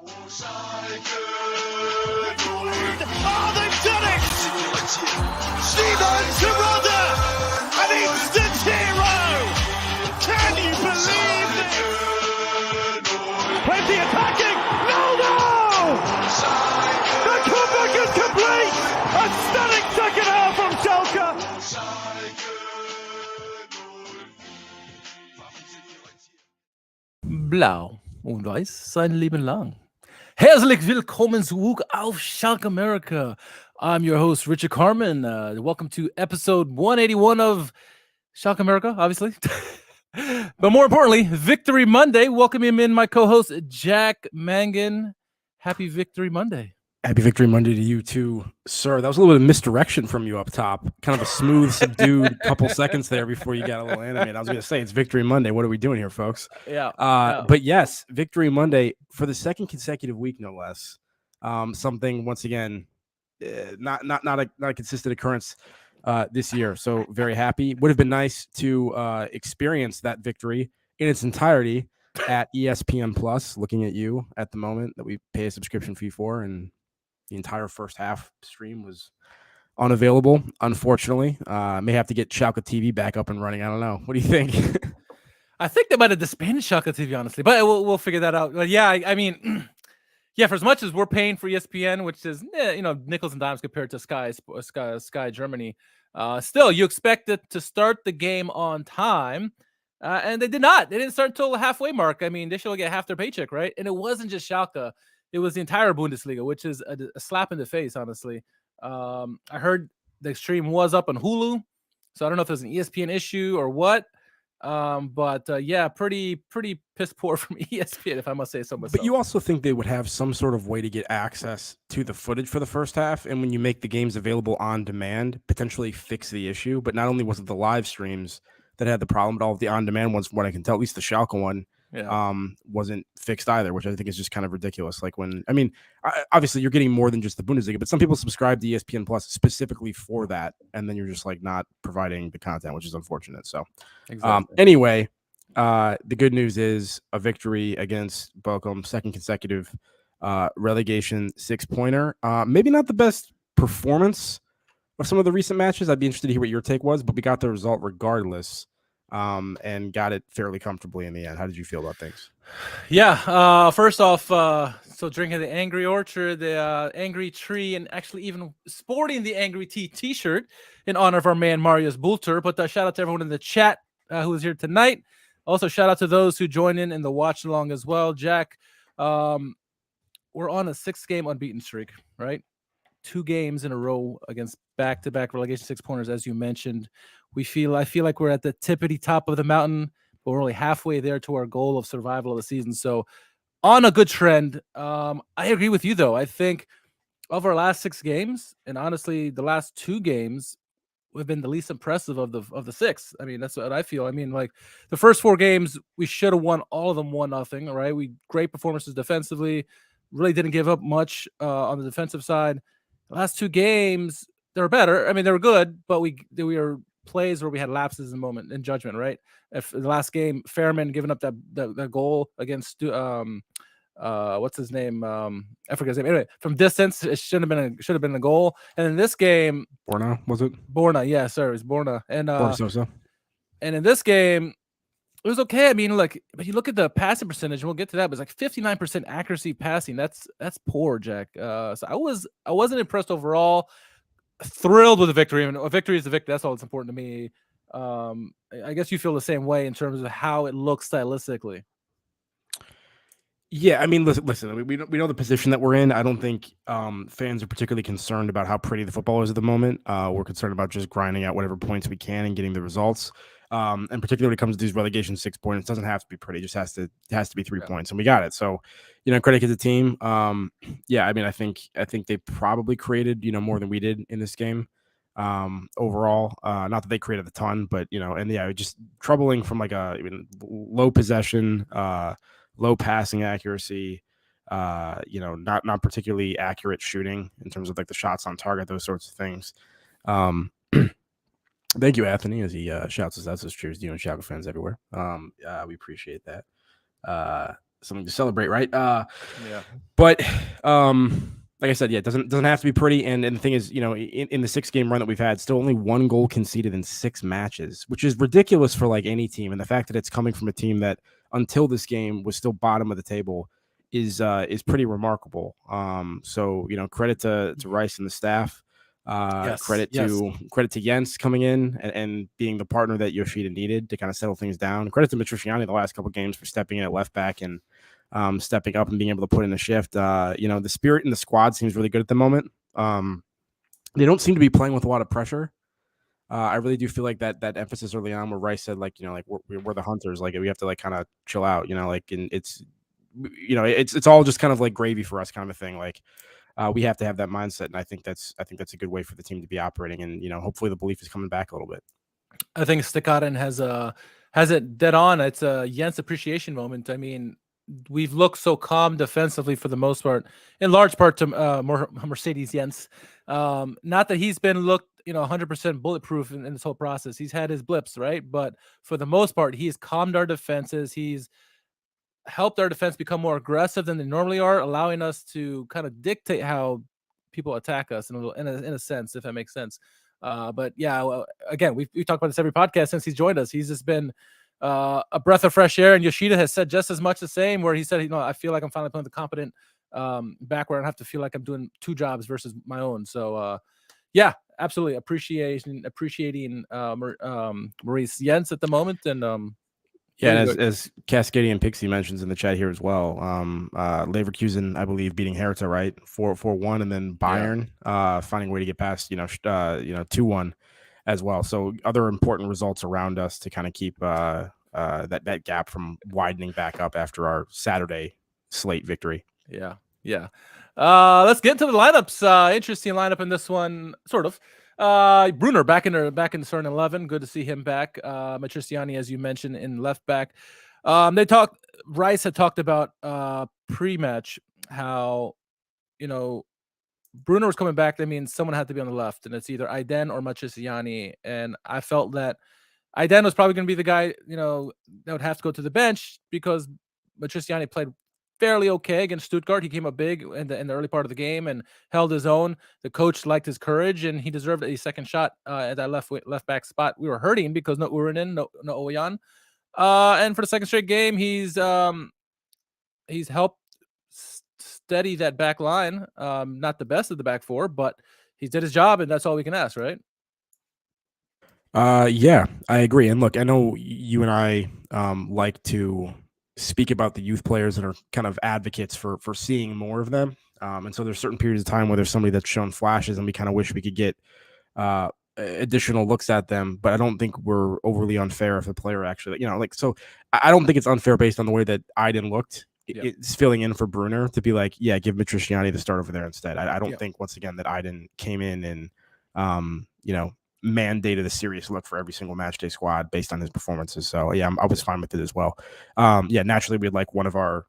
Oh, they've done it! Steven Terodde, an instant hero! Can you believe it? Plenty attacking! No! The comeback is complete! A stunning second half from Schalke! Blau und weiß sein Leben lang. Herzlich willkommen zurück auf Schalke America. I'm your host, Richard Carmen. Welcome to episode 181 of Schalke America, obviously. But more importantly, Victory Monday. Welcome him in, my co-host, Jack Mangan. Happy Victory Monday. Happy Victory Monday to you too, sir. That was a little bit of misdirection from you up top. Kind of a smooth, subdued couple seconds there before you got a little animated. I was going to say, it's Victory Monday. What are we doing here, folks? Yeah. But yes, Victory Monday for the second consecutive week, no less. Something, once again, not a consistent occurrence this year. So very happy. Would have been nice to experience that victory in its entirety at ESPN Plus, looking at you at the moment that we pay a subscription fee for, and the entire first half stream was unavailable, unfortunately. May have to get Schalke TV back up and running. I don't know. What do you think? I think they might have disbanded Schalke TV, honestly, but we'll figure that out. But yeah, I mean, yeah, for as much as we're paying for ESPN, which is nickels and dimes compared to Sky Germany, still you expect it to start the game on time, and they did not. They didn't start until the halfway mark. I mean, they should get half their paycheck, right? And it wasn't just Schalke. It was the entire Bundesliga, which is a slap in the face, honestly. I heard the stream was up on Hulu, so I don't know if there's an ESPN issue or what. But yeah, pretty piss poor from ESPN, if I must say so myself. But you also think they would have some sort of way to get access to the footage for the first half, and when you make the games available on demand, potentially fix the issue. But not only was it the live streams that had the problem, but all of the on-demand ones, from what I can tell, at least the Schalke one, wasn't fixed either, which I think is just kind of ridiculous. Like obviously you're getting more than just the Bundesliga, but some people subscribe to ESPN Plus specifically for that, and then you're just like not providing the content, which is unfortunate. So exactly. Anyway, the good news is a victory against Bochum, second consecutive relegation 6-pointer. Maybe not the best performance of some of the recent matches. I'd be interested to hear what your take was, but we got the result regardless. And got it fairly comfortably in the end. How did you feel about things? Yeah, first off, so drinking the Angry Orchard, the Angry Tree, and actually even sporting the Angry Tea t-shirt in honor of our man Marius Bulter. But shout out to everyone in the chat who is here tonight. Also, shout out to those who joined in the watch along as well. Jack, we're on a 6-game unbeaten streak, right? 2 games in a row against back-to-back relegation 6-pointers, as you mentioned. I feel like we're at the tippity top of the mountain, but we're only halfway there to our goal of survival of the season. So on a good trend. I agree with you, though. I think of our last 6 games, and honestly, the last 2 games have been the least impressive of the 6. I mean, that's what I feel. I mean, like the first 4 games, we should have won all of them 1-0, right? Great performances defensively, really didn't give up much on the defensive side. The last 2 games, they were better. I mean, they were good, but we were plays where we had lapses in judgment, right? If the last game, Fairman giving up that goal against what's his name? I forget his name. Anyway, from distance, it should have been a goal. And in this game, Borna, was it? Borna, yeah, sir, it was Borna. And Borna Sosa. And in this game, it was okay. I mean, but you look at the passing percentage, and we'll get to that, but it's like 59% accuracy passing. That's poor, Jack. So I wasn't impressed overall. Thrilled with the victory. I mean, a victory is a victory. That's all that's important to me. I guess you feel the same way in terms of how it looks stylistically. Yeah, I mean, listen. We know the position that we're in. I don't think fans are particularly concerned about how pretty the football is at the moment. We're concerned about just grinding out whatever points we can and getting the results. And particularly when it comes to these relegation 6 points, it doesn't have to be pretty. It just has to be 3 points, and we got it. So, credit to the team. Yeah, I mean, I think they probably created more than we did in this game. Overall, not that they created a ton, but and yeah, just troubling from like a low possession, low passing accuracy. Not particularly accurate shooting in terms of like the shots on target, those sorts of things. Thank you, Anthony, as he shouts us out. So cheers to you and Schalke fans everywhere. We appreciate that. something to celebrate, right? Yeah. But like I said, yeah, it doesn't have to be pretty. And the thing is, you know, in the 6-game run that we've had, still only 1 goal conceded in 6 matches, which is ridiculous for like any team. And the fact that it's coming from a team that until this game was still bottom of the table is pretty remarkable. So you know, credit to Rice and the staff. Credit to Jens coming in and being the partner that Yoshida needed to kind of settle things down. Credit to Matriciani the last couple of games for stepping in at left back and stepping up and being able to put in the shift. You know, the spirit in the squad seems really good at the moment. They don't seem to be playing with a lot of pressure. I really do feel like that emphasis early on where Rice said, like, you know, like we're the hunters, like we have to like kind of chill out, you know, like, and it's, you know, it's all just kind of like gravy for us kind of a thing. Like, we have to have that mindset. And I think that's a good way for the team to be operating. And, you know, hopefully the belief is coming back a little bit. I think Stakarin has it dead on. It's a Jens appreciation moment. I mean, we've looked so calm defensively for the most part, in large part to Mercedes Jens. Not that he's been looked, you know, 100% bulletproof in this whole process. He's had his blips, right? But for the most part, he's calmed our defenses. He's helped our defense become more aggressive than they normally are, allowing us to kind of dictate how people attack us in a sense, if that makes sense. But yeah, well, again, we've talked about this every podcast since he's joined us. He's just been a breath of fresh air, and Yoshida has said just as much the same, where he said, you know, I feel like I'm finally playing the competent back where I don't have to feel like I'm doing 2 jobs versus my own. So yeah, absolutely appreciating Maurice Jens at the moment. And yeah, and as Cascadian Pixie mentions in the chat here as well, Leverkusen, I believe, beating Hertha, right, 4-1, and then Bayern finding a way to get past, 2-1 as well. So other important results around us to kind of keep that gap from widening back up after our Saturday slate victory. Yeah. Let's get into the lineups. Interesting lineup in this one, sort of. Brunner back in the starting 11. Good to see him back. Matriciani, as you mentioned, in left back. Rice had talked about pre-match how, you know, Brunner was coming back. That means someone had to be on the left, and it's either Aiden or Matriciani. And I felt that Aiden was probably going to be the guy, you know, that would have to go to the bench because Matriciani played fairly okay against Stuttgart. He came up big in the early part of the game and held his own. The coach liked his courage, and he deserved a second shot at that left back spot. We were hurting because no Urinen, no Oyan. And for the second straight game, he's helped steady that back line. Not the best of the back 4, but he did his job, and that's all we can ask, right? Yeah, I agree. And look, I know you and I like to speak about the youth players that are kind of advocates for seeing more of them. And so there's certain periods of time where there's somebody that's shown flashes and we kind of wish we could get additional looks at them, but I don't think we're overly unfair if a player actually, you know, like, so I don't think it's unfair based on the way that Aiden looked. It's filling in for Brunner to be like, yeah, give Matriciani the start over there instead. I don't think, once again, that Aiden came in and, mandated a serious look for every single match day squad based on his performances. So yeah, I was fine with it as well. Naturally we'd like one of our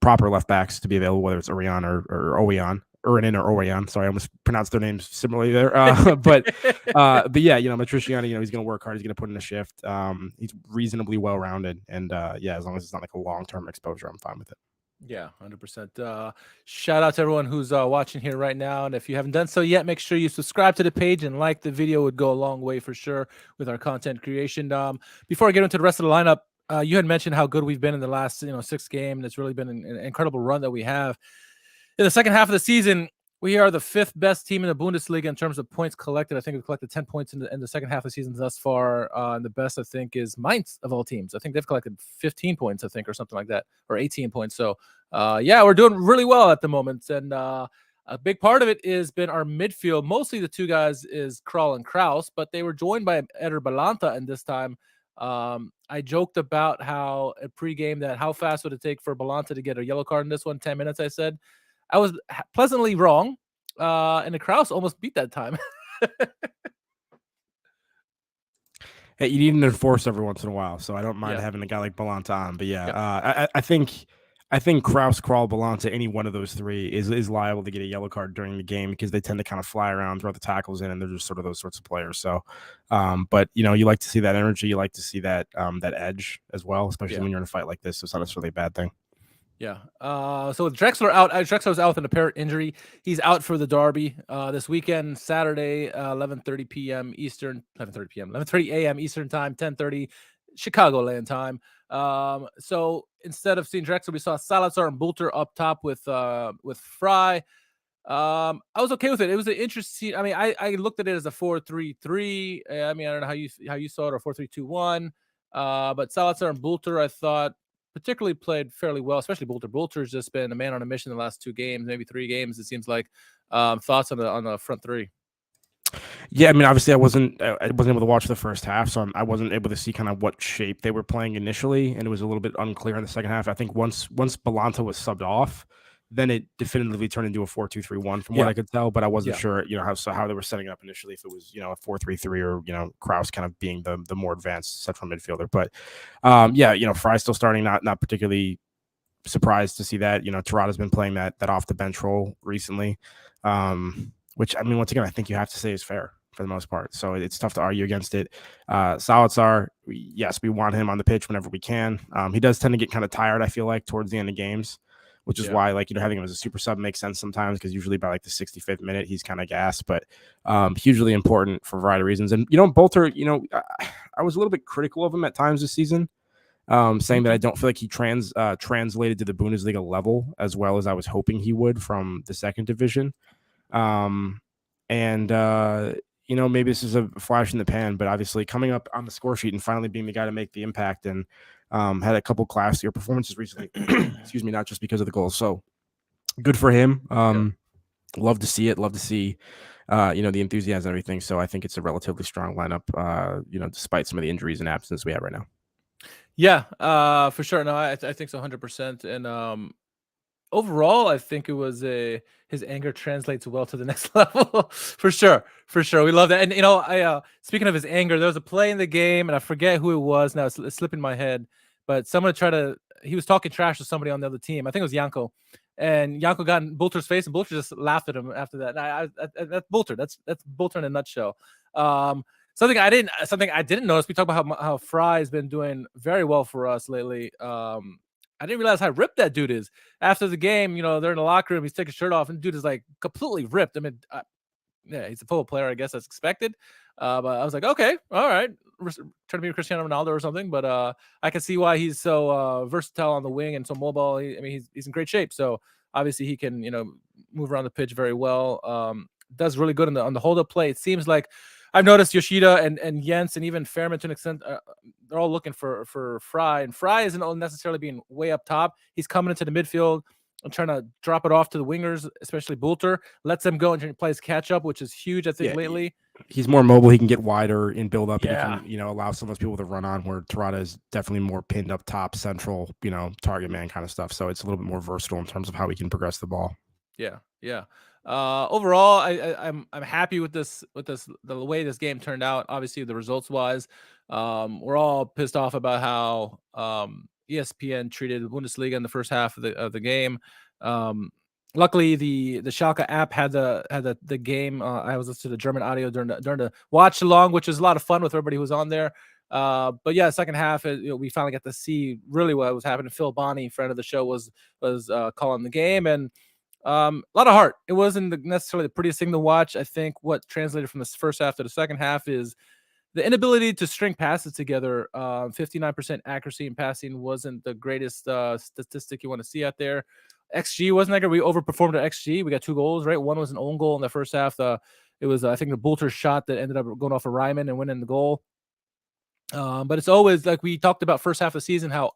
proper left backs to be available, whether it's Orion or Oyan, Urinen or Orion. Sorry, I almost pronounced their names similarly there. But yeah, Matriciani, he's going to work hard. He's going to put in a shift. He's reasonably well-rounded. And as long as it's not like a long-term exposure, I'm fine with it. Yeah, 100%. Shout out to everyone who's watching here right now. And if you haven't done so yet, make sure you subscribe to the page and like the video. Would go a long way for sure with our content creation. Before I get into the rest of the lineup, you had mentioned how good we've been in the last 6 games. It's really been an incredible run that we have. In the second half of the season, we are the 5th best team in the Bundesliga in terms of points collected. I think we've collected 10 points in the second half of the season thus far. And the best, I think, is Mainz of all teams. I think they've collected 15 points, I think, or something like that, or 18 points. So, we're doing really well at the moment. And a big part of it has been our midfield. Mostly the 2 guys is Krall and Kraus, but they were joined by Eder Balanta. And this time, I joked about how at pregame that how fast would it take for Balanta to get a yellow card in this one? 10 minutes, I said. I was pleasantly wrong, and the Kraus almost beat that time. Hey, you need an enforce every once in a while, so I don't mind having a guy like Balanta on. But I think Kraus, Krall, Balanta, any one of those 3 is liable to get a yellow card during the game because they tend to kind of fly around, throw the tackles in, and they're just sort of those sorts of players. So, but you like to see that energy, you like to see that that edge as well, especially when you're in a fight like this. So it's not necessarily a bad thing. Yeah. So with Drexler out, Drexler's out with an apparent injury. He's out for the derby this weekend, Saturday, 11:30 p.m. Eastern, 11:30 p.m., 11:30 a.m. Eastern time, 10:30 Chicagoland time. So instead of seeing Drexler, we saw Salazar and Bulter up top with Fry. I was okay with it. It was an interesting. I mean, I looked at it as a 4-3-3. I mean, I don't know how you saw it, or 4-3-2-1. But Salazar and Bulter, I thought, particularly played fairly well, especially Bulter. Bulter's just been a man on a mission the last 2 games, maybe 3 games. It seems like. Thoughts on the front three? Yeah, I mean, obviously, I wasn't able to watch the first half, so I wasn't able to see kind of what shape they were playing initially, and it was a little bit unclear in the second half. I think once Balanta was subbed off, then it definitively turned into a 4-2-3-1 from what I could tell, but I wasn't sure, how they were setting it up initially, if it was, a 4-3-3 or, Kraus kind of being the more advanced central midfielder. But Fry's still starting, not particularly surprised to see that. Terrada's been playing that off the bench role recently. Which, I mean, once again, I think you have to say is fair for the most part. So it's tough to argue against it. Salazar, yes, we want him on the pitch whenever we can. He does tend to get kind of tired, I feel like, towards the end of games, which is why, having him as a super sub makes sense sometimes, because usually by the 65th minute, he's kind of gassed, but hugely important for a variety of reasons. And, Bolter, I was a little bit critical of him at times this season, saying that I don't feel like he translated to the Bundesliga level as well as I was hoping he would from the second division. Maybe this is a flash in the pan, but obviously coming up on the score sheet and finally being the guy to make the impact, and had a couple classier performances recently, excuse me, not just because of the goals. So good for him. Love to see it. Love to see, the enthusiasm and everything. So I think it's a relatively strong lineup, despite some of the injuries and absence we have right now. Yeah, for sure. No, I think so 100%. And, overall, I think it was his anger translates well to the next level. For sure. We love that. And I speaking of his anger, there was a play in the game, and I forget who it was now. It's slipping my head, but he was talking trash to somebody on the other team. I think it was Janko, and Janko got in Bulter's face, and Bulter just laughed at him after that. That's Bulter. That's Bulter in a nutshell. Something I didn't notice. We talked about how Fry has been doing very well for us lately. I didn't realize how ripped that dude is. After the game, they're in the locker room. He's taking his shirt off, and the dude is completely ripped. I mean, he's a football player, I guess that's expected. But I was like, okay, all right, trying to be Cristiano Ronaldo or something. But I can see why he's so versatile on the wing and so mobile. He's in great shape. So obviously he can move around the pitch very well. Does really good on the hold up play. It seems like I've noticed Yoshida and Jens and even Fairman to an extent, they're all looking for Fry. And Fry isn't necessarily being way up top. He's coming into the midfield and trying to drop it off to the wingers, especially Bulter. Lets them go and plays catch up, which is huge, I think, lately. He's more mobile. He can get wider in build up. Yeah. And he can, allow some of those people to run on, where Terrada is definitely more pinned up top, central, target man kind of stuff. So it's a little bit more versatile in terms of how he can progress the ball. Yeah. Overall, I'm happy with the way this game turned out. Obviously, the results wise, we're all pissed off about how ESPN treated the Bundesliga in the first half of the game. Luckily, the Schalke app had the game. I was listening to the German audio during the watch along, which was a lot of fun with everybody who was on there. But yeah, second half, we finally got to see really what was happening. Phil Bonney, friend of the show, was calling the game, and a lot of heart. It wasn't necessarily the prettiest thing to watch. I think what translated from the first half to the second half is the inability to string passes together. 59% accuracy in passing wasn't the greatest statistic you want to see out there. XG wasn't that good. We overperformed our XG. We got 2 goals, right? One was an own goal in the first half. It was, I think, the Bulter shot that ended up going off of Ryman and winning the goal. But it's always like we talked about first half of the season, how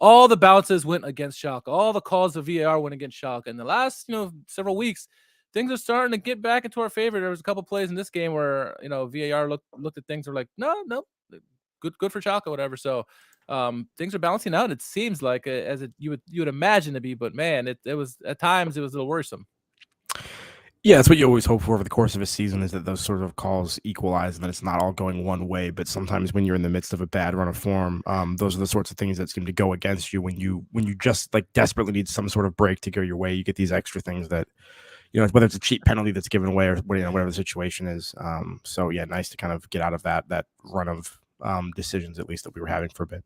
all the bounces went against Schalke. All the calls of VAR went against Schalke. In the last, several weeks, things are starting to get back into our favor. There was a couple plays in this game where, VAR looked at things and were like, no, good for Schalke, whatever. So things are balancing out. It seems like you would imagine to be, but man, it was at times it was a little worrisome. Yeah, that's what you always hope for over the course of a season, is that those sort of calls equalize and that it's not all going one way. But sometimes when you're in the midst of a bad run of form, those are the sorts of things that seem to go against you when you just desperately need some sort of break to go your way. You get these extra things that, whether it's a cheap penalty that's given away or whatever the situation is. So yeah, nice to kind of get out of that run of decisions, at least, that we were having for a bit.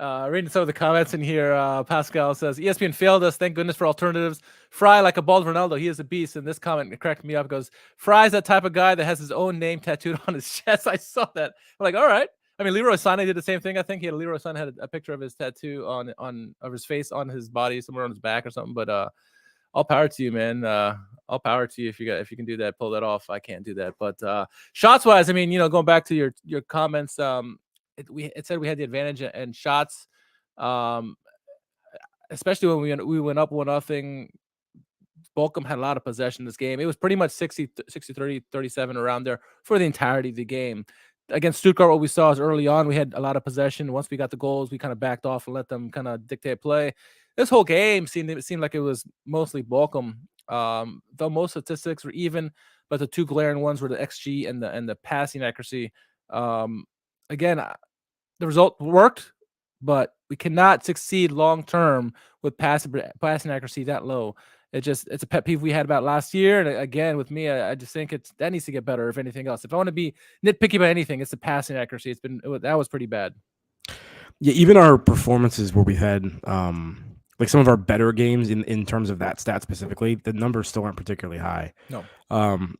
Reading some of the comments in here, Pascal says, ESPN failed us. Thank goodness for alternatives. Fry like a bald Ronaldo. He is a beast. And this comment cracked me up. It goes, Fry's that type of guy that has his own name tattooed on his chest. I saw that. I'm like, all right. I mean, Leroy Sané did the same thing. I think Leroy Sané had a picture of his tattoo of his face on his body, somewhere on his back or something. But all power to you, man. All power to you if you can do that, pull that off. I can't do that. But shots wise, I mean, going back to your comments, it said we had the advantage in shots, especially when we went up 1-0. Bochum had a lot of possession in this game. It was pretty much 60, 30, 37 around there for the entirety of the game. Against Stuttgart, what we saw is early on, we had a lot of possession. Once we got the goals, we kind of backed off and let them kind of dictate play. This whole game seemed like it was mostly Bochum. Though most statistics were even, but the two glaring ones were the XG and the passing accuracy. Again, the result worked, but we cannot succeed long term with passing accuracy that low. It's a pet peeve we had about last year, and again with me, I just think that needs to get better. If anything else, if I want to be nitpicky about anything, it's the passing accuracy. That was pretty bad. Yeah, even our performances where we had like some of our better games in terms of that stat specifically, the numbers still aren't particularly high. No.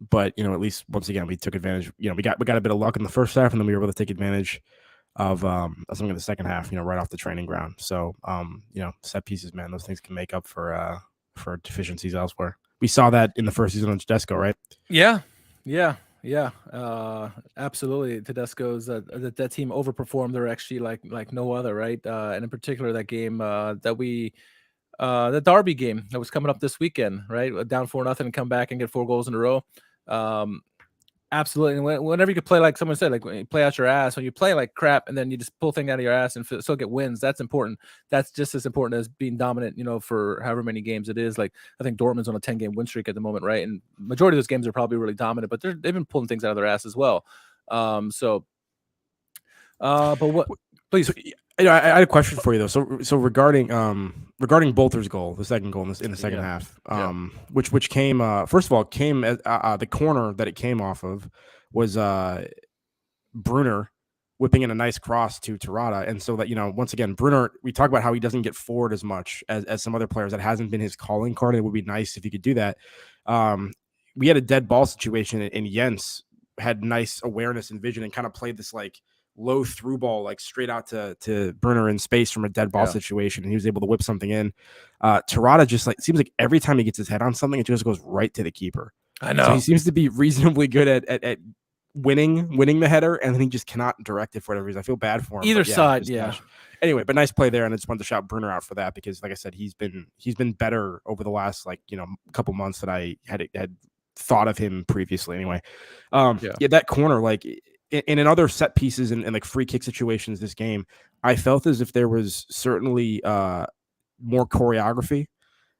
But at least once again we took advantage. We got a bit of luck in the first half, and then we were able to take advantage of something in the second half. Right off the training ground. So set pieces, man, those things can make up for deficiencies elsewhere. We saw that in the first season on Tedesco, right? Yeah. Absolutely. Tedesco's that team overperformed their XG like no other, right? And in particular that game the Derby game that was coming up this weekend, right? Down 4-0 and come back and get 4 goals in a row. Absolutely. And whenever you could play, like someone said, like when you play out your ass, when you play like crap and then you just pull things out of your ass and still get wins, that's important. That's just as important as being dominant, for however many games it is. Like I think Dortmund's on a 10-game win streak at the moment, right? And majority of those games are probably really dominant, but they've been pulling things out of their ass as well. But what? Please. I had a question for you though. So regarding Bolter's goal, the second goal in the second half, which came first of all came as the corner that it came off of was Brunner whipping in a nice cross to Terada, and so that once again Brunner, we talk about how he doesn't get forward as much as some other players. That hasn't been his calling card. It would be nice if he could do that. We had a dead ball situation, and Jens had nice awareness and vision and kind of played this like low through ball like straight out to Brunner in space from a dead ball situation, and he was able to whip something in. Terada just seems like every time he gets his head on something, it just goes right to the keeper. I know. So he seems to be reasonably good at winning the header, and then he just cannot direct it for whatever reason. I feel bad for him. Either side, Anyway, but nice play there, and I just wanted to shout Brunner out for that because, like I said, he's been better over the last couple months that I had thought of him previously. Anyway, that corner in other set pieces and like free kick situations this game, I felt as if there was certainly more choreography.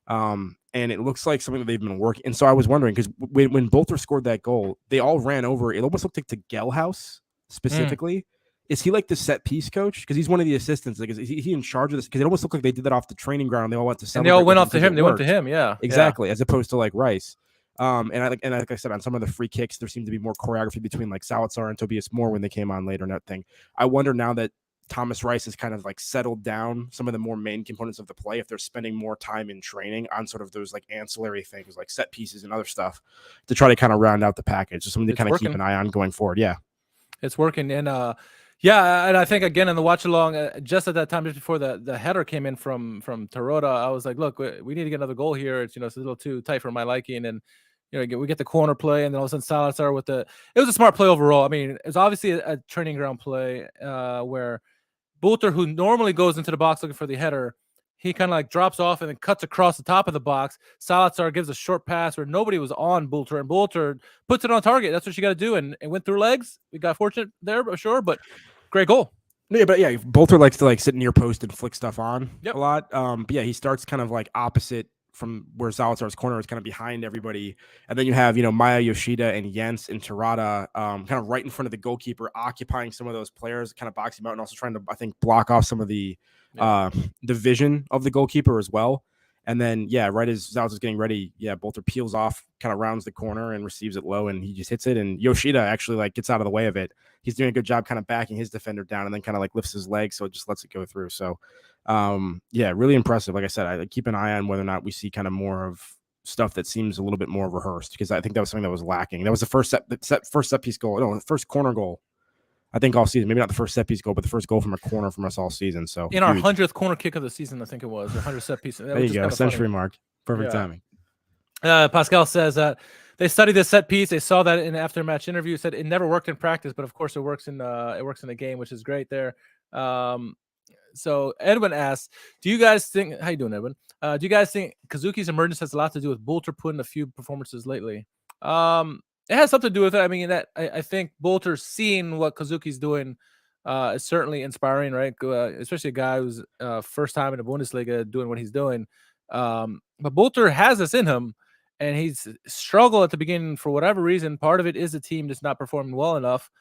And it looks like something that they've been working. And so I was wondering, because when Bolter scored that goal, they all ran over. It almost looked like to Gelhaus specifically. Is he like the set piece coach? Because he's one of the assistants. Like, is he in charge of this? Because it almost looked like they did that off the training ground. They all went to and they all went off to him. They went to him. Yeah, exactly. As opposed to like Rice. And like I said, on some of the free kicks, there seemed to be more choreography between like Salazar and Tobias Moore when they came on later and that thing. I wonder now that Thomas Rice has kind of like settled down some of the more main components of the play, if they're spending more time in training on sort of those like ancillary things like set pieces and other stuff to try to kind of round out the package. Just something to kind of keep an eye on going forward. Yeah. It's working. And and I think again in the watch along, just at that time, just before the header came in from Terada, I was like, look, we need to get another goal here. It's it's a little too tight for my liking, and we get the corner play, and then all of a sudden Salazar with it was a smart play overall. I mean, it's obviously a training ground play where Bolter, who normally goes into the box looking for the header, he kind of like drops off and then cuts across the top of the box. Salazar gives a short pass where nobody was on Bolter, and Bolter puts it on target. That's what you got to do, and it went through legs. We got fortunate there, sure, but great goal. Yeah, but Bolter likes to like sit near post and flick stuff on a lot. But he starts kind of like opposite from where Salazar's corner is, kind of behind everybody, and then you have Maya Yoshida and Jens and Terada kind of right in front of the goalkeeper, occupying some of those players, kind of boxing out, and also trying to, I think, block off some of the vision of the goalkeeper as well. And then, right as Salazar's getting ready, Bolter peels off, kind of rounds the corner and receives it low, and he just hits it. And Yoshida actually like gets out of the way of it. He's doing a good job kind of backing his defender down and then kind of like lifts his leg, so it just lets it go through. So, really impressive. Like I said, I keep an eye on whether or not we see kind of more of stuff that seems a little bit more rehearsed, because I think that was something that was lacking. That was the first set piece goal. No, the first corner goal, I think, all season. Maybe not the first set piece goal, but the first goal from a corner from us all season. So in our 100th corner kick of the season, I think it was, 100 set piece. There you go, century mark. Perfect timing. Pascal says they studied this set piece. They saw that in the after-match interview. Said it never worked in practice, but of course it works in the game, which is great there. So Edwin asks, do you guys think? How you doing, Edwin? Do you guys think Kazuki's emergence has a lot to do with Bolter putting a few performances lately? It has something to do with it. I mean, that I think Bolter seeing what Kazuki's doing is certainly inspiring, right? Especially a guy who's first time in the Bundesliga doing what he's doing. But Bolter has this in him, and he's struggled at the beginning for whatever reason. Part of it is the team just not performing well enough.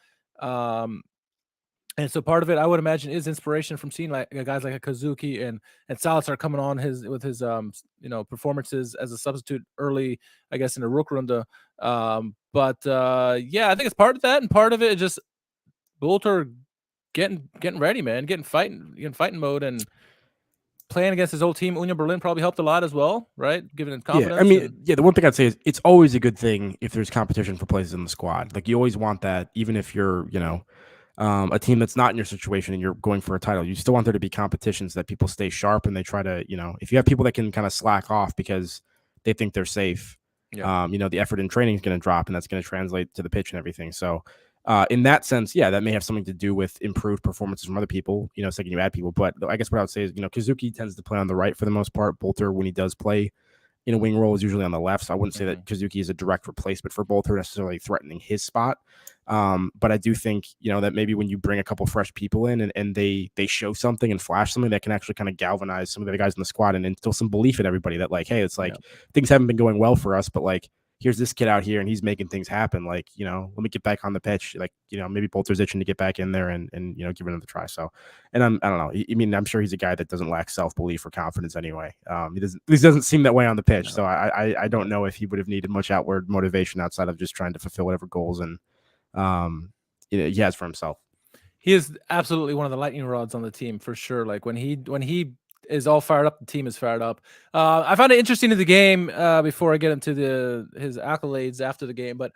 And so part of it, I would imagine, is inspiration from seeing like guys like a Kazuki and Salazar coming on with his performances as a substitute early, I guess, in the Rückrunde. But I think it's part of that, and part of it is just Bolter getting ready, man, getting fighting mode, and playing against his old team. Union Berlin probably helped a lot as well, right? Giving him confidence. Yeah, I mean, the one thing I'd say is it's always a good thing if there's competition for places in the squad. Like, you always want that, even if you're, a team that's not in your situation and you're going for a title. You still want there to be competitions, that people stay sharp and they try to, if you have people that can kind of slack off because they think they're safe, the effort in training is going to drop, and that's going to translate to the pitch and everything. So in that sense, that may have something to do with improved performances from other people, second you add people. But I guess what I would say is, Kazuki tends to play on the right for the most part. Bolter, when he does play in a wing role, is usually on the left. So I wouldn't say that Kazuki is a direct replacement for Bolter, necessarily threatening his spot. But I do think, that maybe when you bring a couple fresh people in and they show something and flash something, that can actually kind of galvanize some of the guys in the squad and instill some belief in everybody that, like, hey, it's like things haven't been going well for us, but like, here's this kid out here and he's making things happen. Like, let me get back on the pitch. Like, maybe Bolter's itching to get back in there and give it another try. So, and I don't know. I mean, I'm sure he's a guy that doesn't lack self-belief or confidence anyway. He doesn't seem that way on the pitch. No. So I don't know if he would have needed much outward motivation outside of just trying to fulfill whatever goals and he has for himself. He is absolutely one of the lightning rods on the team for sure. Like when he is all fired up, the team is fired up. I found it interesting in the game before I get into his accolades after the game, but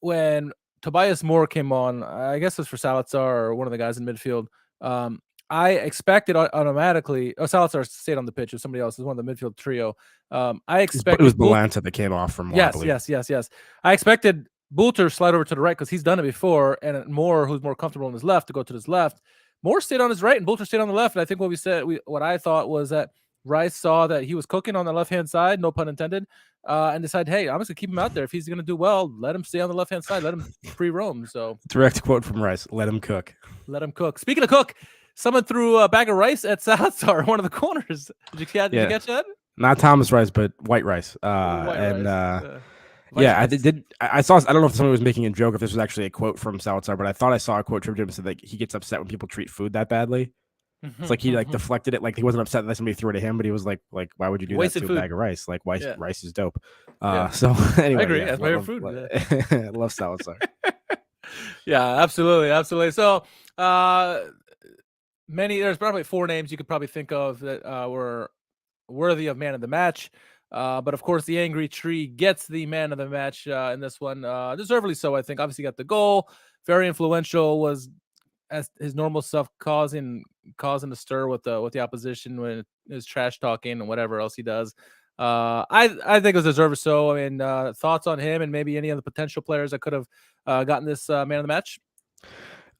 when Tobias Moore came on, I guess it was for Salazar or one of the guys in midfield. I expected automatically. Salazar stayed on the pitch, or somebody else. It was one of the midfield trio. I expected it was Balanta that came off from Moore. Yes. I expected Bolter slide over to the right because he's done it before, and Moore, who's more comfortable on his left, to go to his left. Moore stayed on his right, and Bolter stayed on the left. And I think what I thought was that Rice saw that he was cooking on the left-hand side, no pun intended, and decided, hey, I'm just going to keep him out there. If he's going to do well, let him stay on the left-hand side. Let him free roam. So direct quote from Rice, let him cook. Let him cook. Speaking of cook, someone threw a bag of rice at Salazar, one of the corners. Did you catch that? Not Thomas Rice, but White Rice. I did. I saw. I don't know if somebody was making a joke, if this was actually a quote from Salazar, but I thought I saw a quote from him that said like he gets upset when people treat food that badly. It's like he like deflected it, like he wasn't upset that somebody threw it at him, but he was like why would you do wasted that to food. A bag of rice? Like rice is dope. So anyway, I agree. That's my food. I love Salazar. Absolutely. So there's probably 4 names you could probably think of that were worthy of man of the match. But of course, the Angry Tree gets the man of the match in this one, deservedly so. I think obviously got the goal, very influential, was as his normal stuff, causing a stir with the opposition when his trash talking and whatever else he does. I think it was deserved so. I mean, thoughts on him and maybe any of the potential players that could have gotten this man of the match?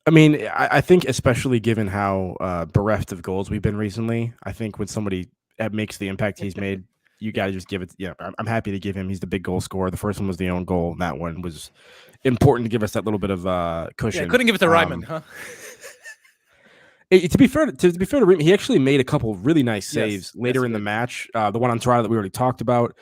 I mean, I think especially given how bereft of goals we've been recently, I think when somebody makes the impact he's made, you got to just give it. Yeah, I'm happy to give him. He's the big goal scorer. The first one was the own goal. That one was important to give us that little bit of cushion. Yeah, couldn't give it to Ryman, huh? To be fair to Ryman, he actually made a couple really nice saves later in the match. The one on Toronto that we already talked about.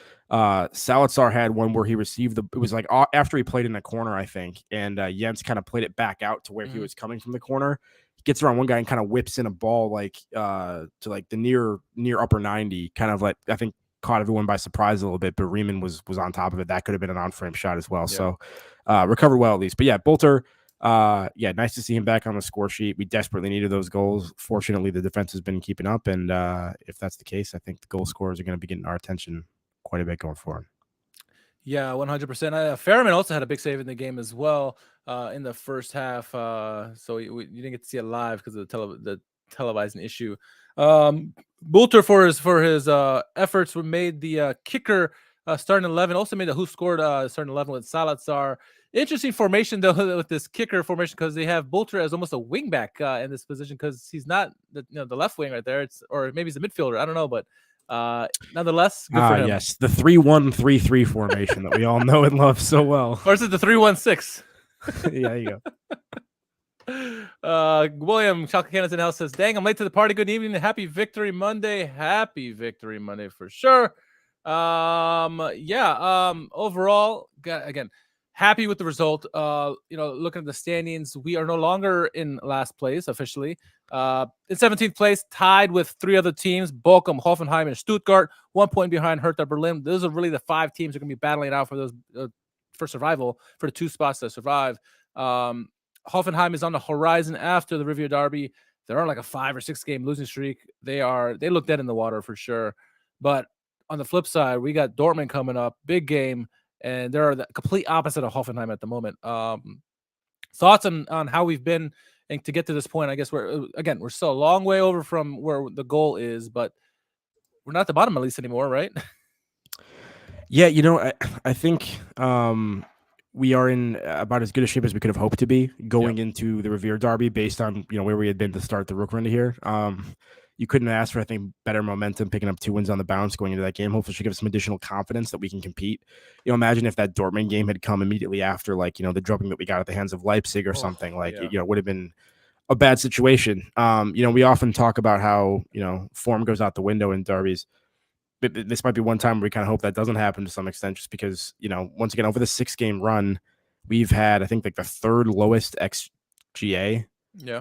Salazar had one where he received it was like after he played in the corner, I think, and Jens kind of played it back out to where he was coming from the corner. gets around one guy and kind of whips in a ball like to like the near upper 90, kind of like, I think caught everyone by surprise a little bit, but Riemann was on top of it. That could have been an on-frame shot as well. Yeah. So recovered well at least. But yeah, Bolter, nice to see him back on the score sheet. We desperately needed those goals. Fortunately, the defense has been keeping up, and if that's the case, I think the goal scorers are going to be getting our attention quite a bit going forward. Yeah, 100%. Fairman also had a big save in the game as well in the first half. So you didn't get to see it live because of the televising issue. Bulter for his efforts made the kicker starting 11. Also made the who scored starting 11 with Salazar. Interesting formation though with this kicker formation, because they have Bulter as almost a wing back in this position, because he's not the left wing right there. Or maybe he's a midfielder. I don't know, but nonetheless, good for him. Yes, the 3-1-3-3 formation that we all know and love so well. Or is it the 3-1-6? Yeah, there you go. William Schalke Canada House says, "Dang, I'm late to the party. Good evening. Happy Victory Monday. Happy Victory Monday for sure." Overall, again, happy with the result. Looking at the standings, we are no longer in last place officially. In 17th place, tied with 3 other teams: Bochum, Hoffenheim, and Stuttgart. 1 point behind Hertha Berlin. Those are really the 5 teams that are going to be battling it out for those for survival, for the 2 spots to survive. Hoffenheim is on the horizon after the Revierderby. They're on like a 5 or 6 game losing streak. They look dead in the water for sure. But on the flip side, we got Dortmund coming up, big game, and they're the complete opposite of Hoffenheim at the moment. Thoughts on how we've been and to get to this point? I guess we're still a long way over from where the goal is, but we're not at the bottom at least anymore, right? Yeah, I think we are in about as good a shape as we could have hoped to be going into the Revierderby, based on where we had been to start the Rook run here. You couldn't ask for, I think, better momentum, picking up 2 wins on the bounce going into that game. Hopefully, should give us some additional confidence that we can compete. Imagine if that Dortmund game had come immediately after, like, the drubbing that we got at the hands of Leipzig or something. It would have been a bad situation. We often talk about how, form goes out the window in derbies. But this might be one time where we kind of hope that doesn't happen to some extent, just because, once again, over the 6-game run, we've had, I think, like the 3rd lowest XGA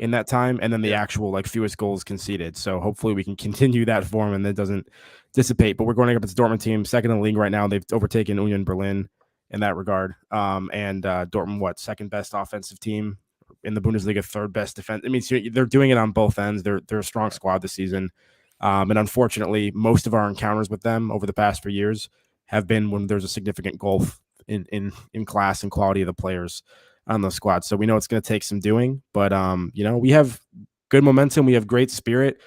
in that time, and then the actual fewest goals conceded. So hopefully we can continue that form and that doesn't dissipate. But we're going up against the Dortmund team, 2nd in the league right now. They've overtaken Union Berlin in that regard. And Dortmund, 2nd best offensive team in the Bundesliga, 3rd best defense. I mean, so they're doing it on both ends. They're a strong squad this season. And unfortunately, most of our encounters with them over the past few years have been when there's a significant gulf in class and quality of the players on the squad. So we know it's going to take some doing, but we have good momentum. We have great spirit.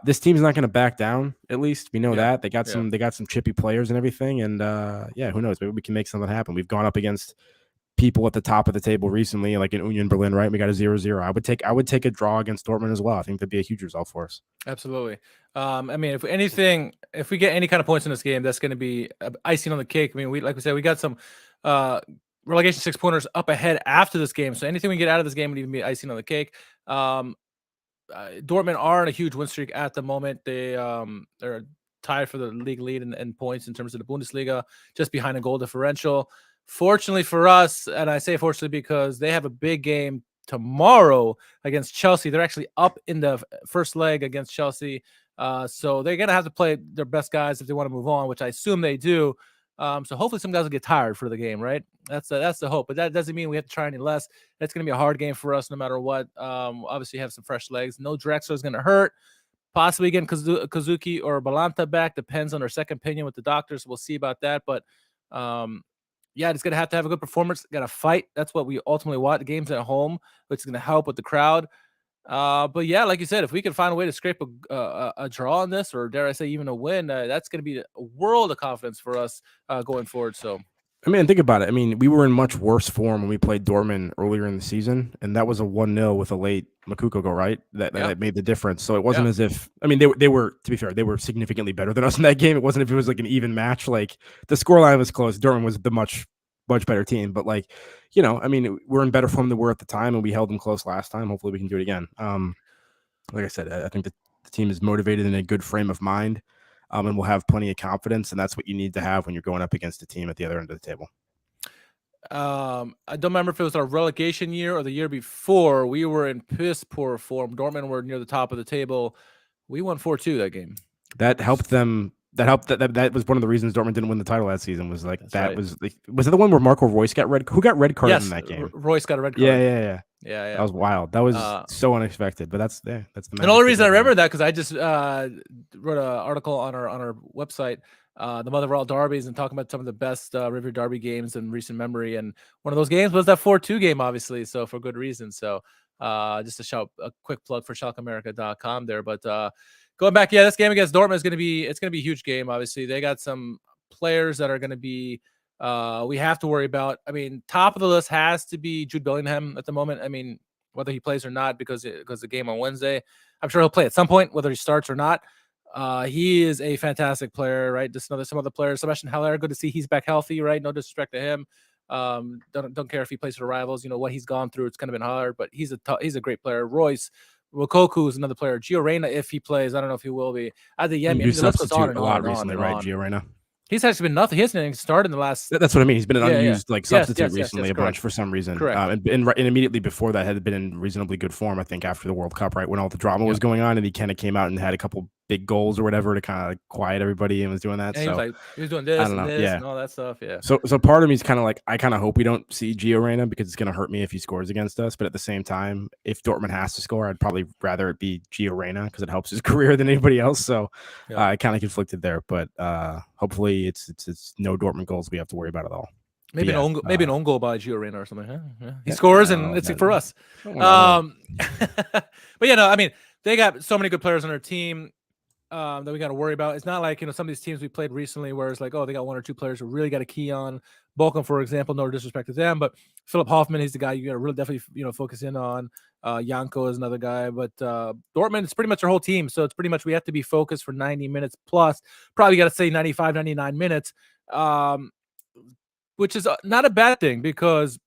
This team's not going to back down. At least we know that they got some chippy players and everything. And who knows? Maybe we can make something happen. We've gone up against people at the top of the table recently, like in Union Berlin, right? We got a 0-0. I would take a draw against Dortmund as well. I think that'd be a huge result for us. Absolutely. If we get any kind of points in this game, that's going to be icing on the cake. I mean, we got some relegation 6-pointers up ahead after this game. So anything we get out of this game would even be icing on the cake. Dortmund are in a huge win streak at the moment. They're tied for the league lead in points in terms of the Bundesliga, just behind a goal differential. Fortunately for us, and I say fortunately because they have a big game tomorrow against Chelsea. They're actually up in the first leg against Chelsea. So they're going to have to play their best guys if they want to move on, which I assume they do. So hopefully some guys will get tired for the game, right? That's the hope. But that doesn't mean we have to try any less. That's going to be a hard game for us no matter what. Obviously, have some fresh legs. No Drexler is going to hurt. Possibly getting Kazuki or Balanta back. Depends on their second opinion with the doctors. We'll see about that. But it's going to have a good performance. Got to fight. That's what we ultimately want. The game's at home, which is going to help with the crowd. Like you said, if we can find a way to scrape a draw on this, or dare I say even a win, that's going to be a world of confidence for us going forward. So, think about it. We were in much worse form when we played Dortmund earlier in the season, and that was a 1-0 with a late Makuko goal, right? That made the difference. So it wasn't as if, they were, to be fair, they were significantly better than us in that game. It wasn't if it was like an even match. Like the scoreline was close. Dortmund was the much better team, but we're in better form than we were at the time, and we held them close last time. Hopefully we can do it again. Like I said, I think the team is motivated in a good frame of mind, and will have plenty of confidence, and that's what you need to have when you're going up against a team at the other end of the table. I don't remember if it was our relegation year or the year before. We were in piss poor form. Dortmund were near the top of the table. We won 4-2 that game. That helped them. That was one of the reasons Dortmund didn't win the title that season. Was like That's that right. was it the one where Marco Reus got red? Who got red carded in that game? Royce got a red card. Yeah. Yeah. That was wild. That was so unexpected. But that's the. And the only reason I remember that because I just wrote an article on our website, the Mother of All Derbies, and talking about some of the best Revierderby games in recent memory. And one of those games was that 4-2 game, obviously, so for good reason. So just to shout a quick plug for SchalkeAmerica.com there. But going back, this game against Dortmund is going to be a huge game. Obviously, they got some players that are going to be we have to worry about. I mean, top of the list has to be Jude Bellingham at the moment. I mean, whether he plays or not, because the game on Wednesday, I'm sure he'll play at some point, whether he starts or not. He is a fantastic player, right? Just some other players. Sebastian Haller, good to see he's back healthy, right? No disrespect to him. Don't care if he plays for the rivals. You know what he's gone through. It's kind of been hard, but he's a great player. Royce, Lukaku is another player. Gio Reyna, if he plays, I don't know if he will be. At the end, you substitute a lot recently, right? Gio Reyna. He's actually been nothing. He hasn't even started in the last. That's what I mean. He's been an unused substitute recently, a correct. bunch for some reason. Correct. And immediately before that had been in reasonably good form, I think, after the World Cup, right, when all the drama was going on, and he kind of came out and had a couple big goals or whatever to kind of quiet everybody and was doing that. And so he was doing this and this and all that stuff. Yeah. So part of me is kind of like, I kind of hope we don't see Gio Reyna because it's going to hurt me if he scores against us. But at the same time, if Dortmund has to score, I'd probably rather it be Gio Reyna because it helps his career than anybody else. So I kind of conflicted there, but hopefully it's no Dortmund goals we have to worry about at all. Maybe an own goal by Gio Reyna or something. Huh? Yeah. He scores and it's for us. But I mean, they got so many good players on their team that we got to worry about. It's not like, some of these teams we played recently where it's like, oh, they got one or two players who really got a key on. Bochum, for example, no disrespect to them, but Philip Hoffman, he's the guy you got to really definitely, focus in on. Janko is another guy, but Dortmund, it's pretty much their whole team. So it's pretty much we have to be focused for 90 minutes plus. Probably got to say 95, 99 minutes, which is not a bad thing because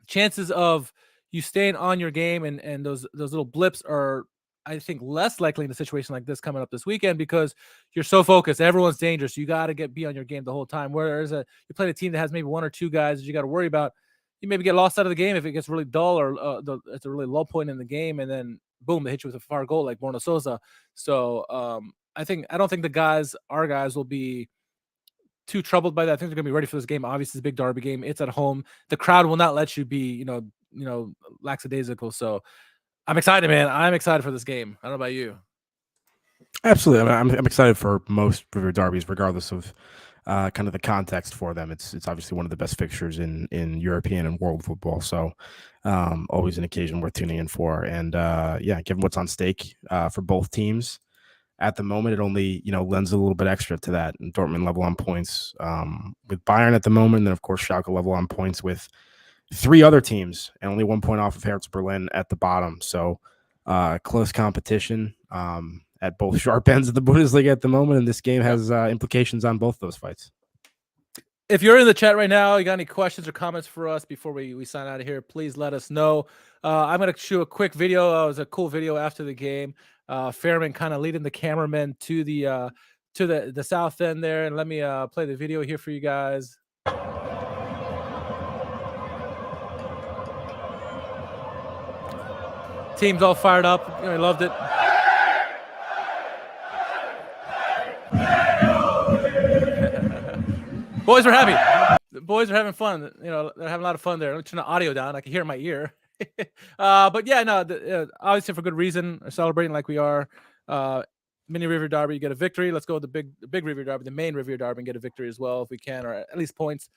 chances of you staying on your game and those little blips are, I think, less likely in a situation like this coming up this weekend because you're so focused. Everyone's dangerous. You got to be on your game the whole time. Whereas you play a team that has maybe one or two guys that you got to worry about, you maybe get lost out of the game if it gets really dull or it's a really low point in the game, and then boom, they hit you with a far goal like Borna Sosa. So I don't think our guys will be too troubled by that. I think they're gonna be ready for this game. Obviously, it's a big derby game. It's at home. The crowd will not let you be, lackadaisical. So I'm excited, man. I'm excited for this game. I don't know about you. Absolutely. I'm excited for most River derbies, regardless of kind of the context for them. It's obviously one of the best fixtures in European and world football. So always an occasion worth tuning in for. And given what's on stake for both teams at the moment, it only, lends a little bit extra to that. And Dortmund level on points with Bayern at the moment. And then, of course, Schalke level on points with three other teams and only 1 point off of Hertha Berlin at the bottom. So close competition at both sharp ends of the Bundesliga at the moment. And this game has implications on both those fights. If you're in the chat right now, you got any questions or comments for us before we sign out of here, please let us know. I'm going to shoot a quick video. It was a cool video after the game. Fairman kind of leading the cameraman to the south end there. And let me play the video here for you guys. Team's all fired up. I loved it. Boys are happy. The boys are having fun. They're having a lot of fun there. I'm turning the audio down. I can hear it in my ear. Obviously for good reason. Are celebrating like we are. Mini Revierderby, you get a victory. Let's go with the big Revierderby, the main Revierderby, and get a victory as well if we can, or at least points.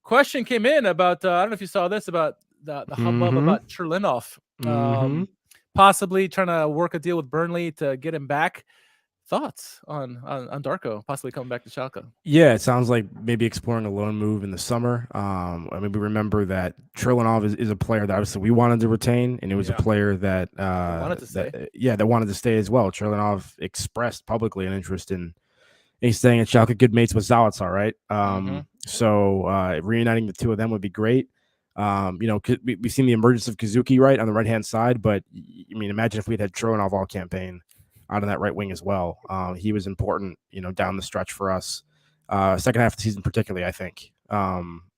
Question came in about I don't know if you saw this about the hubbub about Cherlinov. Possibly trying to work a deal with Burnley to get him back. Thoughts on Darko possibly coming back to Schalke? Yeah, it sounds like maybe exploring a loan move in the summer. We remember that Cherlinov is a player that obviously we wanted to retain, and it was a player that wanted to stay. That wanted to stay as well. Cherlinov expressed publicly an interest in staying at Schalke. Good mates with Zalazar, right? So reuniting the two of them would be great. We've seen the emergence of Kazuki right on the right hand side, but imagine if we'd had Cherlinov all campaign out on that right wing as well. He was important, down the stretch for us. Second half of the season, particularly, I think.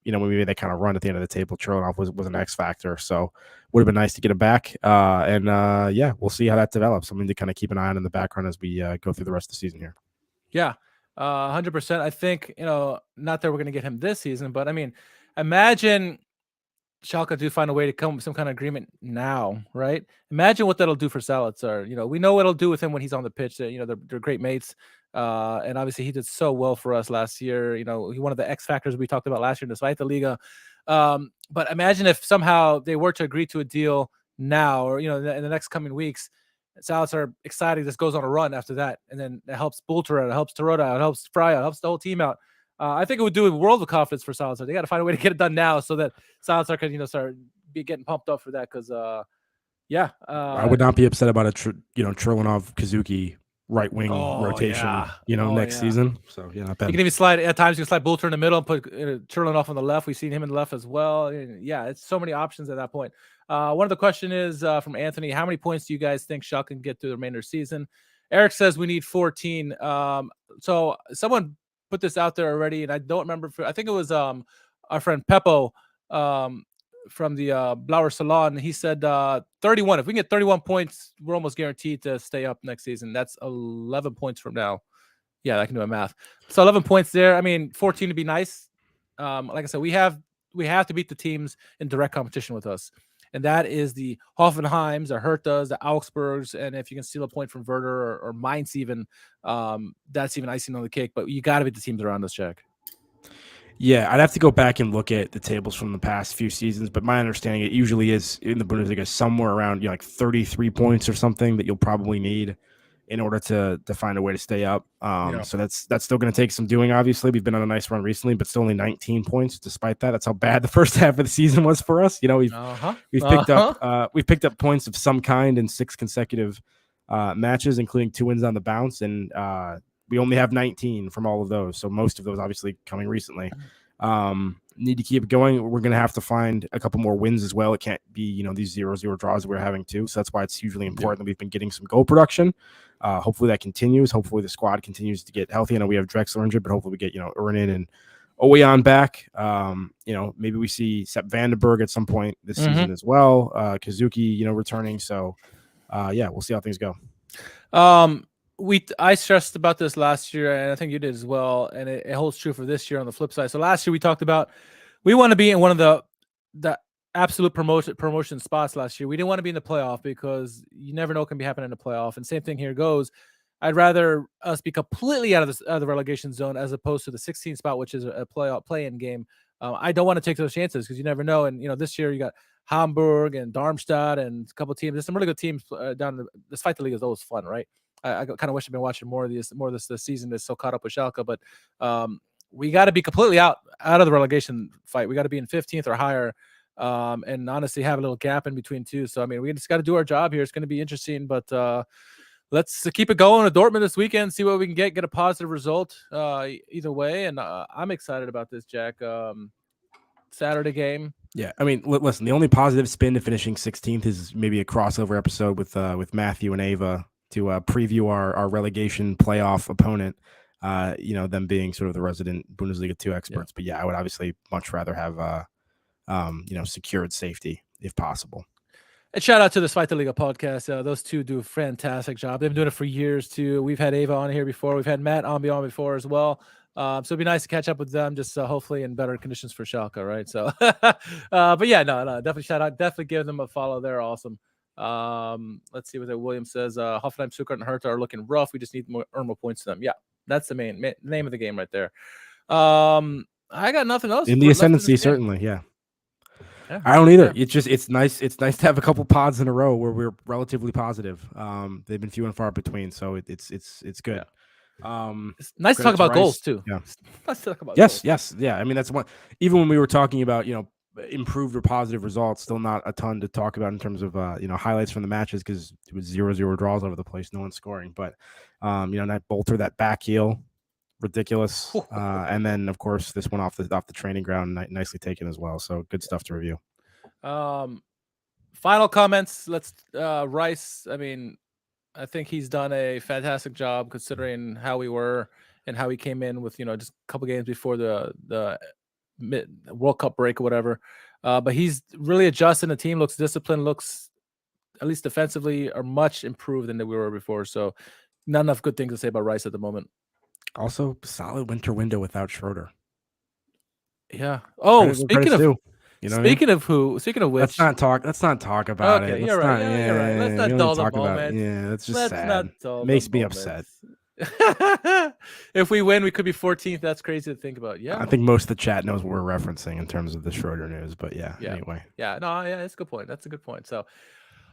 when we made that kind of run at the end of the table, Chernoff was an X factor. So would have been nice to get him back. Yeah, we'll see how that develops. Something to kind of keep an eye on in the background as we go through the rest of the season here. Yeah, 100%. I think, not that we're going to get him this season, but I mean, imagine Schalke do find a way to come with some kind of agreement now, right? Imagine what that'll do for Salazar. We know what it'll do with him when he's on the pitch. They're great mates. And obviously he did so well for us last year. He one of the X factors we talked about last year despite the Liga. But imagine if somehow they were to agree to a deal now, or, in the next coming weeks. Salazar excited, just goes on a run after that, and then it helps Bulter out, it helps Terodde out, it helps Fry out, it helps the whole team out. I think it would do a world of confidence for Salazar. They got to find a way to get it done now so that Salazar can, start getting pumped up for that. Because, I would not be upset about a Chernoff Kazuki right wing rotation, next season. So not bad. You can even slide at times. You can slide Bulter in the middle and put Chernoff on the left. We've seen him in the left as well. Yeah, it's so many options at that point. One of the question is from Anthony: how many points do you guys think Schalke can get through the remainder of the season? Eric says we need 14. So someone put this out there already, and I don't remember. I think it was our friend Peppo from the Blauer Salon. He said 31. If we can get 31 points, we're almost guaranteed to stay up next season. That's 11 points from now. Yeah, I can do my math. So 11 points there. I mean, 14 to be nice. Like I said, we have to beat the teams in direct competition with us. And that is the Hoffenheims, the Herthas, the Augsburgs, and if you can steal a point from Werder or Mainz even, that's even icing on the cake. But you got to beat the teams around us, Jack. Yeah, I'd have to go back and look at the tables from the past few seasons, but my understanding, it usually is in the Bundesliga somewhere around like 33 points or something that you'll probably need in order to find a way to stay up. So that's still going to take some doing. Obviously, we've been on a nice run recently, but still only 19 points. Despite that, that's how bad the first half of the season was for us. We've picked up points of some kind in 6 consecutive matches, including 2 wins on the bounce, and we only have 19 from all of those. So most of those obviously coming recently. Need to keep going. We're going to have to find a couple more wins as well. It can't be, these 0-0 draws we're having too. So that's why it's hugely important that we've been getting some goal production. Hopefully that continues. Hopefully the squad continues to get healthy. I know we have Drexler injured, but hopefully we get, Ernin and Oweyan back. Maybe we see Sepp Vandenberg at some point this season as well. Kazuki, returning. So we'll see how things go. I stressed about this last year, and I think you did as well, and it holds true for this year on the flip side. So last year we talked about we want to be in one of the absolute promotion spots last year. We didn't want to be in the playoff because you never know what can be happening in the playoff. And same thing here goes. I'd rather us be completely out of the relegation zone as opposed to the 16th spot, which is a play-in game. I don't want to take those chances because you never know. And this year you got Hamburg and Darmstadt and a couple of teams. There's some really good teams down. Despite the league is always fun, right? I kind of wish I'd been watching more of this season. That's so caught up with Schalke, but we got to be completely out of the relegation fight. We got to be in 15th or higher, and honestly have a little gap in between too. So I mean, we just got to do our job here. It's going to be interesting, but let's keep it going at Dortmund this weekend. See what we can get a positive result either way, and I'm excited about this, Jack. Saturday game. Yeah, I mean, listen. The only positive spin to finishing 16th is maybe a crossover episode with Matthew and Ava to preview our relegation playoff opponent, them being sort of the resident Bundesliga 2 experts. Yeah. But yeah, I would obviously much rather have, secured safety if possible. And shout out to the Zweite Liga podcast. Those two do a fantastic job. They've been doing it for years too. We've had Ava on here before. We've had Matt on before as well. So it'd be nice to catch up with them, just hopefully in better conditions for Schalke, right? So, but yeah, no, definitely shout out. Definitely give them a follow. They're awesome. Let's see what William says. Hoffenheim, Stuttgart, and Hertha are looking rough. We just need more earn more points to them. Yeah, that's the main name of the game right there. I got nothing else in the ascendancy. Certainly, yeah. I don't either. Yeah. It's nice. It's nice to have a couple pods in a row where we're relatively positive. They've been few and far between, so it's good. It's nice to talk about goals too. Yeah. Let's talk about goals. Yes. Yeah. I mean, that's one. Even when we were talking about improved or positive results, still not a ton to talk about in terms of highlights from the matches because it was 0-0 draws over the place, no one scoring. But that Bolter, that back heel, ridiculous. And then of course this one off the training ground, nicely taken as well. So good stuff to review. Final comments. Let's Rice. I mean, I think he's done a fantastic job considering how we were and how he came in with just a couple games before the World Cup break or whatever. But he's really adjusting. The team looks disciplined, looks at least defensively are much improved than we were before. So not enough good things to say about Rice at the moment. Also, solid winter window without Schroeder. Yeah. Oh, speaking of which, let's not talk about it. You're right. You're right. Let's not dull the moment. It's just Let's sad. not dull It makes the me moment. upset. If we win, we could be 14th. That's crazy to think about. Yeah. I think most of the chat knows what we're referencing in terms of the Schroeder news, but anyway. Yeah, no, yeah, that's a good point. That's a good point. So,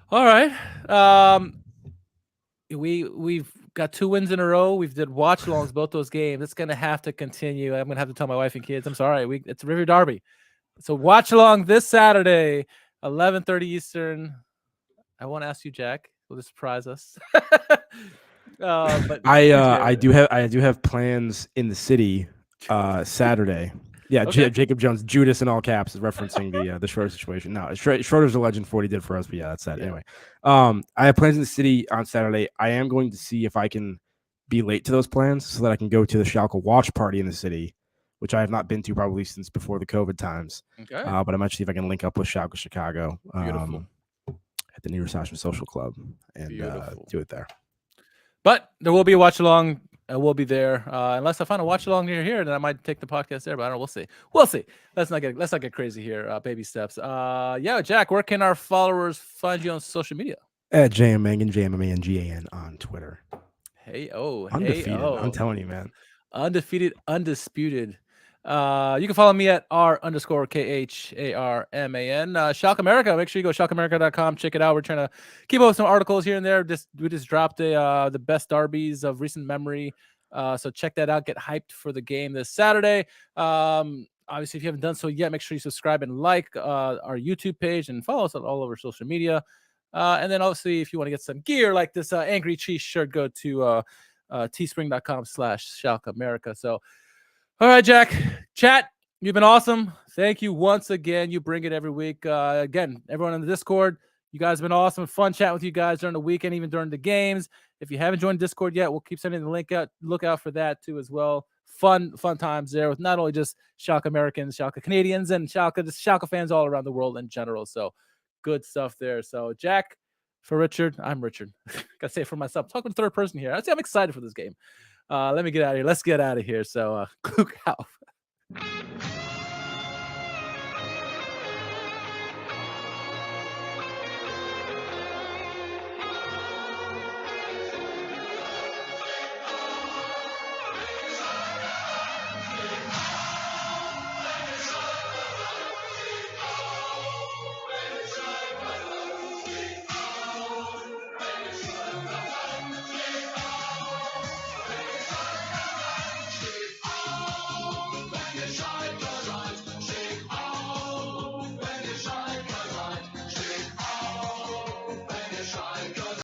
all right. We've got 2 wins in a row. We've did watch alongs both those games. It's gonna have to continue. I'm gonna have to tell my wife and kids. I'm sorry. It's Revierderby. So watch along this Saturday, 11:30 Eastern. I won't ask you, Jack. Will this surprise us? But I do have plans in the city Saturday. Yeah, Okay. Jacob Jones, Judas in all caps, is referencing the Schroeder situation. No, Schroeder's a legend for what he did for us, but that's that. Yeah. Anyway, I have plans in the city on Saturday. I am going to see if I can be late to those plans so that I can go to the Schalke watch party in the city, which I have not been to probably since before the COVID times. Okay. But I might see if I can link up with Schalke Chicago at the New Year's Social Club and do it there. But there will be a watch along. I will be there unless I find a watch along near here. Then I might take the podcast there. But I don't know. We'll see. Let's not get crazy here. Baby steps. Jack, where can our followers find you on social media? At JMangan, JMMANGAN on Twitter. Undefeated. I'm telling you, man. Undefeated, undisputed. You can follow me at R_KHARMAN. Schalke America. Make sure you go schalkeamerica.com. Check it out. We're trying to keep up some articles here and there. We just dropped the best derbies of recent memory. So check that out. Get hyped for the game this Saturday. Obviously, if you haven't done so yet, make sure you subscribe and like our YouTube page and follow us on all over social media. And then obviously, if you want to get some gear like this Angry Cheese shirt, go to teespring.com/Schalke America. So, all right, Jack, chat, you've been awesome. Thank you once again. You bring it every week. Again, everyone on the Discord, you guys have been awesome. Fun chat with you guys during the weekend, even during the games. If you haven't joined Discord yet, we'll keep sending the link out. Look out for that too as well. Fun times there with not only just Schalke Americans, Schalke Canadians, and Schalke fans all around the world in general. So good stuff there. So Jack, for Richard, I'm Richard. Gotta say it for myself. I'm talking third person here. I'm excited for this game. Let me get out of here. Let's get out of here. So, Kluk out.